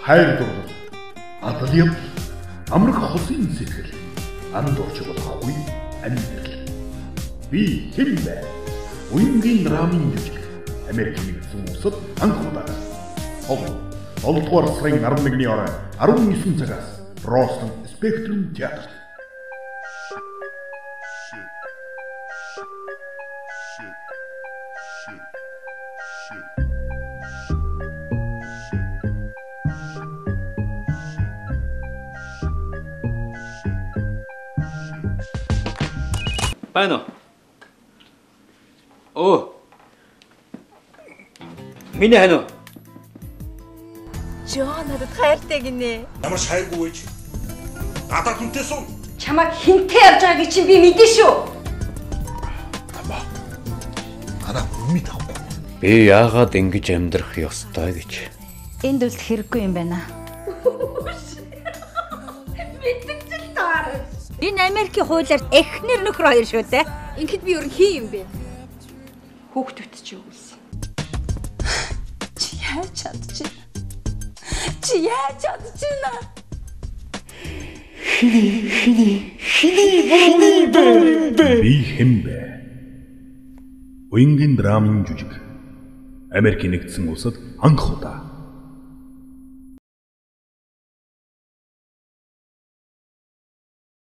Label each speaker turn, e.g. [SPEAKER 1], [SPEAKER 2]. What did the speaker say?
[SPEAKER 1] хайр дурлал, адал явдал, амрах хосын сэтгэл, анд орж болохгүй амьдрал. Би хэн бэ? Уянгийн драмын жүжиг. Америкийн нэгдсэн улсад анх удаа. 7 дугаар сарын 11-ний орой 19 цагаас Бостон Спектрум театрт.
[SPEAKER 2] Байна уу? Оо. Миний хань уу?
[SPEAKER 3] Жоо надад хайртай гинэ.
[SPEAKER 4] Ямар шайгүй вэ? Гадаад хүнтэй суу.
[SPEAKER 3] Чамайг хинтээ явж байгааг чинь би мэдэн шүү.
[SPEAKER 4] Ама. Ана өмнөд авахгүй.
[SPEAKER 2] Би яагаад ингэж амьдрах ёстой гэж.
[SPEAKER 3] Энд үлдэх хэрэггүй юм байна. Мэдчихэл таарна. Энэ Америкийн хуулиар эхнэр нөхөр хоёр шүү дээ. Ингээд би өөр хий юм бэ? Хүүхдүүд ч юу гэсэн. Чи яаж чадчихна? Чи яаж чадчихна?
[SPEAKER 1] Би хэн бэ? Уянгийн драмын жүжиг. Америкийн нэгдсэн улсад анх удаа.